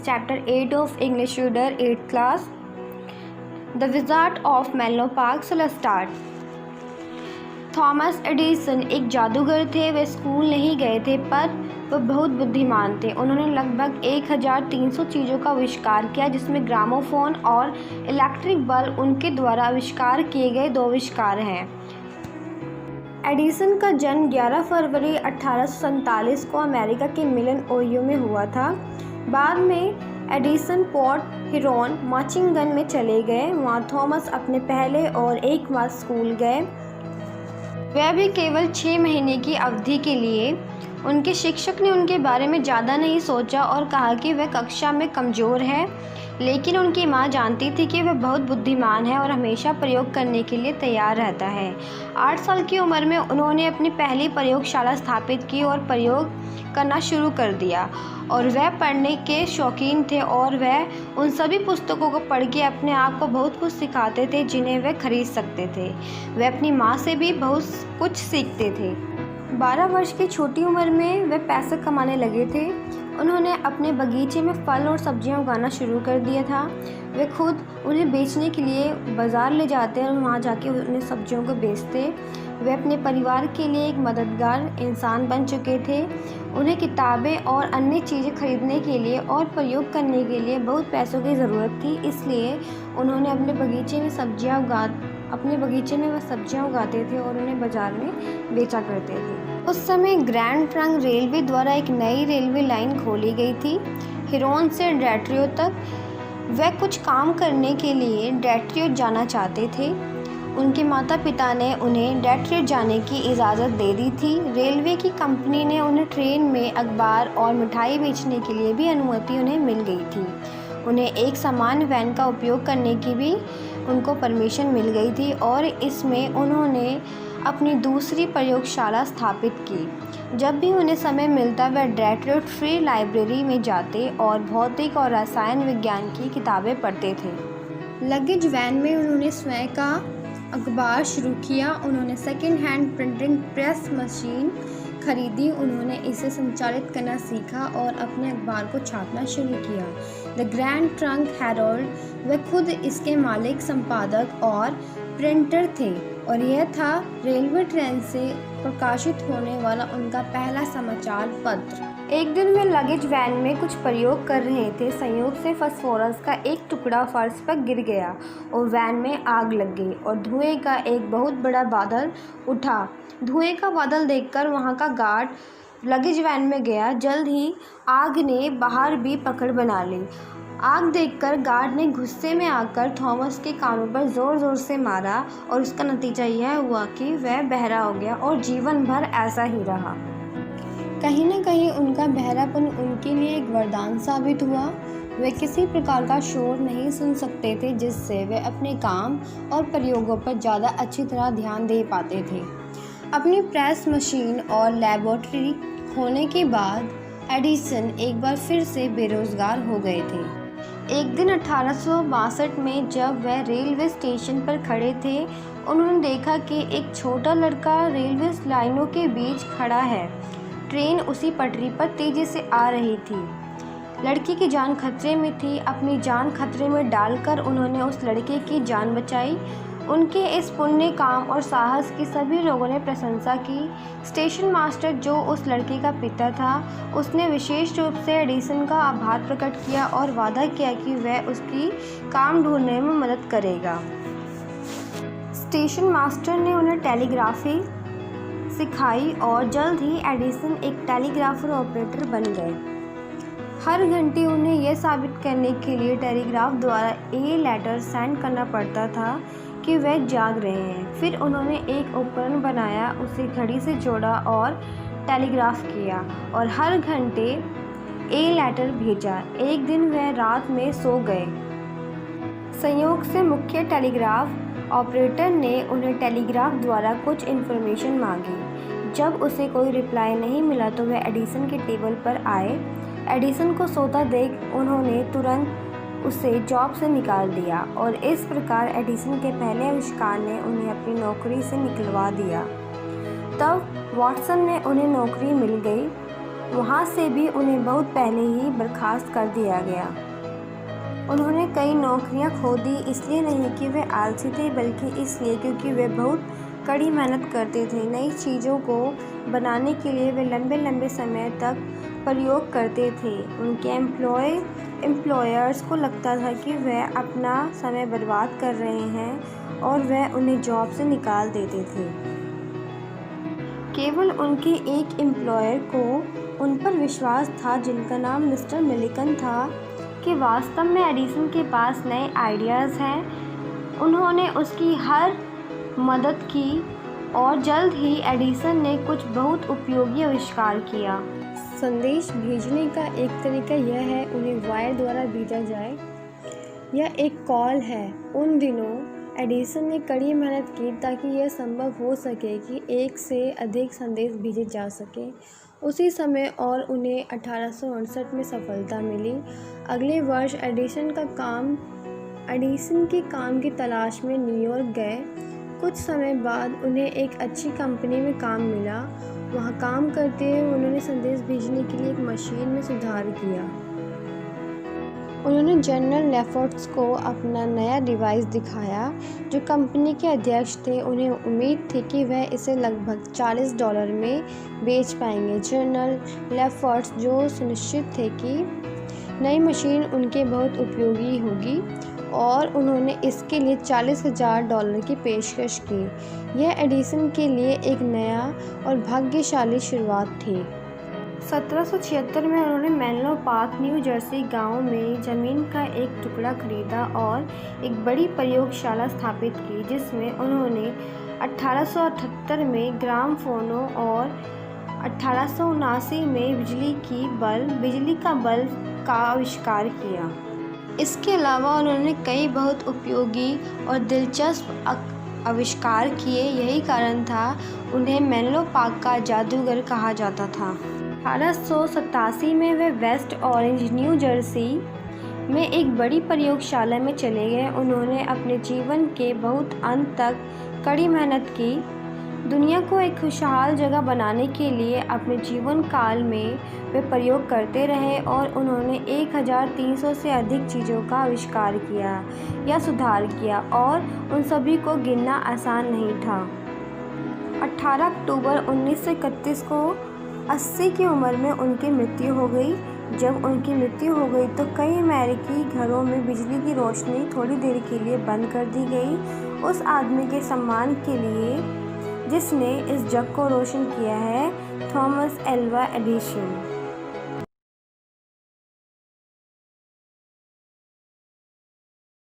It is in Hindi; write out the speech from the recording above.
chapter 8 of English Reader 8th class, The Wizard of Menlo Park. So let's start. Thomas Edison एक जादूगर थे। वे स्कूल नहीं गए थे पर वह बहुत बुद्धिमान थे। उन्होंने लगभग 1300 चीज़ों का आविष्कार किया, जिसमें ग्रामोफोन और इलेक्ट्रिक बल्ब उनके द्वारा आविष्कार किए गए 2 आविष्कार हैं। एडिसन का जन्म 11 फरवरी 1847 को अमेरिका के मिलन, ओहियो में हुआ था। बाद में एडिसन पोर्ट हिरोन, मिशिगन में चले गए। वहाँ थॉमस अपने पहले और 1 मास स्कूल गए, वह भी केवल 6 महीने की अवधि के लिए। उनके शिक्षक ने उनके बारे में ज़्यादा नहीं सोचा और कहा कि वह कक्षा में कमज़ोर है, लेकिन उनकी माँ जानती थी कि वह बहुत बुद्धिमान है और हमेशा प्रयोग करने के लिए तैयार रहता है। 8 साल की उम्र में उन्होंने अपनी पहली प्रयोगशाला स्थापित की और प्रयोग करना शुरू कर दिया। और वह पढ़ने के शौकीन थे और वह उन सभी पुस्तकों को पढ़ के अपने आप को बहुत कुछ सिखाते थे जिन्हें वह खरीद सकते थे। वह अपनी माँ से भी बहुत कुछ सीखते थे। 12 वर्ष की छोटी उम्र में वे पैसे कमाने लगे थे। उन्होंने अपने बगीचे में फल और सब्जियां उगाना शुरू कर दिया था। वे खुद उन्हें बेचने के लिए बाज़ार ले जाते और वहां जाके उन्हें सब्जियों को बेचते। वे अपने परिवार के लिए एक मददगार इंसान बन चुके थे। उन्हें किताबें और अन्य चीज़ें खरीदने के लिए और प्रयोग करने के लिए बहुत पैसों की ज़रूरत थी, इसलिए उन्होंने अपने बगीचे में वह सब्जियां उगाते थे और उन्हें बाज़ार में बेचा करते थे। उस समय ग्रैंड ट्रंक रेलवे द्वारा एक नई रेलवे लाइन खोली गई थी, हिरोन से डेट्रियो तक। वह कुछ काम करने के लिए डेट्रियो जाना चाहते थे। उनके माता पिता ने उन्हें डेट्रियो जाने की इजाज़त दे दी थी। रेलवे की कंपनी ने उन्हें ट्रेन में अखबार और मिठाई बेचने के लिए भी अनुमति उन्हें मिल गई थी। उन्हें एक सामान्य वैन का उपयोग करने की भी उनको परमिशन मिल गई थी और इसमें उन्होंने अपनी दूसरी प्रयोगशाला स्थापित की। जब भी उन्हें समय मिलता वह डेट्रियो फ्री लाइब्रेरी में जाते और भौतिक और रसायन विज्ञान की किताबें पढ़ते थे। लगेज वैन में उन्होंने स्वयं का अखबार शुरू किया। उन्होंने second hand printing press machine खरीदी। उन्होंने इसे संचालित करना सीखा और अपने अखबार को छापना शुरू किया। द ग्रैंड ट्रंक हेराल्ड, वे खुद इसके मालिक, संपादक और प्रिंटर थे और यह था रेलवे ट्रेन से प्रकाशित होने वाला उनका पहला समाचार पत्र। एक दिन वे लगेज वैन में कुछ प्रयोग कर रहे थे। संयोग से फास्फोरस का एक टुकड़ा फर्श पर गिर गया और वैन में आग लग गई और धुएं का एक बहुत बड़ा बादल उठा। धुएं का बादल देखकर वहां का गार्ड लगेज वैन में गया। जल्द ही आग ने बाहर भी पकड़ बना ली। आग देखकर गार्ड ने गुस्से में आकर थॉमस के कानों पर ज़ोर ज़ोर से मारा और उसका नतीजा यह हुआ कि वह बहरा हो गया और जीवन भर ऐसा ही रहा। कहीं न कहीं उनका बहरापन उनके लिए एक वरदान साबित हुआ। वे किसी प्रकार का शोर नहीं सुन सकते थे, जिससे वे अपने काम और प्रयोगों पर ज़्यादा अच्छी तरह ध्यान दे पाते थे। अपनी प्रेस मशीन और लेबोरेटरी खोलने के बाद एडिसन एक बार फिर से बेरोज़गार हो गए थे। एक दिन 1862 में जब वह रेलवे स्टेशन पर खड़े थे, उन्होंने देखा कि एक छोटा लड़का रेलवे लाइनों के बीच खड़ा है। ट्रेन उसी पटरी पर तेज़ी से आ रही थी। लड़की की जान खतरे में थी। अपनी जान खतरे में डालकर उन्होंने उस लड़के की जान बचाई। उनके इस पुण्य काम और साहस की सभी लोगों ने प्रशंसा की। स्टेशन मास्टर, जो उस लड़के का पिता था, उसने विशेष रूप से एडिसन का आभार प्रकट किया और वादा किया कि वह उसकी काम ढूंढने में मदद करेगा। स्टेशन मास्टर ने उन्हें टेलीग्राफी सिखाई और जल्द ही एडिसन एक टेलीग्राफर ऑपरेटर बन गए। हर घंटे उन्हें यह साबित करने के लिए टेलीग्राफ द्वारा ए लेटर सेंड करना पड़ता था कि वह जाग रहे हैं। फिर उन्होंने एक उपकरण बनाया, उसे घड़ी से जोड़ा और टेलीग्राफ किया और हर घंटे ए लेटर भेजा। एक दिन वह रात में सो गए। संयोग से मुख्य टेलीग्राफ ऑपरेटर ने उन्हें टेलीग्राफ द्वारा कुछ इन्फॉर्मेशन मांगी। जब उसे कोई रिप्लाई नहीं मिला तो वह एडिसन के टेबल पर आए। एडिसन को सोता देख उन्होंने तुरंत उसे जॉब से निकाल दिया और इस प्रकार एडिसन के पहले आविष्कार ने उन्हें अपनी नौकरी से निकलवा दिया। तब वाटसन ने उन्हें नौकरी मिल गई वहाँ से भी उन्हें बहुत पहले ही बर्खास्त कर दिया गया। उन्होंने कई नौकरियां खो दी, इसलिए नहीं कि वे आलसी थे, बल्कि इसलिए क्योंकि वे बहुत कड़ी मेहनत करते थे। नई चीज़ों को बनाने के लिए वे लंबे लंबे समय तक प्रयोग करते थे। उनके एम्प्लॉयर्स को लगता था कि वे अपना समय बर्बाद कर रहे हैं और वे उन्हें जॉब से निकाल देते थे। केवल उनके एक एम्प्लॉयर को उन पर विश्वास था, जिनका नाम मिस्टर मिलिकन था, कि वास्तव में एडिसन के पास नए आइडियाज़ हैं। उन्होंने उसकी हर मदद की और जल्द ही एडिसन ने कुछ बहुत उपयोगी आविष्कार किया। संदेश भेजने का एक तरीका यह है उन्हें वायर द्वारा भेजा जाए। यह एक कॉल है। उन दिनों एडिसन ने कड़ी मेहनत की ताकि यह संभव हो सके कि एक से अधिक संदेश भेजे जा सके उसी समय, और उन्हें 1868 में सफलता मिली। अगले वर्ष एडिसन के काम की तलाश में न्यूयॉर्क गए। कुछ समय बाद उन्हें एक अच्छी कंपनी में काम मिला। वहाँ काम करते हुए उन्होंने संदेश भेजने के लिए एक मशीन में सुधार किया। उन्होंने जनरल लेफर्ट्स को अपना नया डिवाइस दिखाया, जो कंपनी के अध्यक्ष थे। उन्हें उम्मीद थी कि वह इसे लगभग $40 में बेच पाएंगे। जनरल लेफर्ट्स जो सुनिश्चित थे कि नई मशीन उनके बहुत उपयोगी होगी, और उन्होंने इसके लिए $40,000 की पेशकश की। यह एडिसन के लिए एक नया और भाग्यशाली शुरुआत थी। 1776 में उन्होंने मेनलो पार्क, न्यू जर्सी गांव में ज़मीन का एक टुकड़ा खरीदा और एक बड़ी प्रयोगशाला स्थापित की, जिसमें उन्होंने 1878 में ग्रामोफोनों और 1879 में बिजली का बल्ब का आविष्कार किया। इसके अलावा उन्होंने कई बहुत उपयोगी और दिलचस्प आविष्कार किए। यही कारण था उन्हें मेनलो पार्क का जादूगर कहा जाता था। 1887 में वे वेस्ट ऑरेंज, न्यू जर्सी में एक बड़ी प्रयोगशाला में चले गए। उन्होंने अपने जीवन के बहुत अंत तक कड़ी मेहनत की। दुनिया को एक खुशहाल जगह बनाने के लिए अपने जीवन काल में वे प्रयोग करते रहे, और उन्होंने 1300 से अधिक चीज़ों का आविष्कार किया या सुधार किया, और उन सभी को गिनना आसान नहीं था। 18 अक्टूबर 1931 को 80 की उम्र में उनकी मृत्यु हो गई। जब उनकी मृत्यु हो गई तो कई अमेरिकी घरों में बिजली की रोशनी थोड़ी देर के लिए बंद कर दी गई। उस आदमी के सम्मान के लिए जिसने इस जग को रोशन किया है, थॉमस एल्वा एडिसन।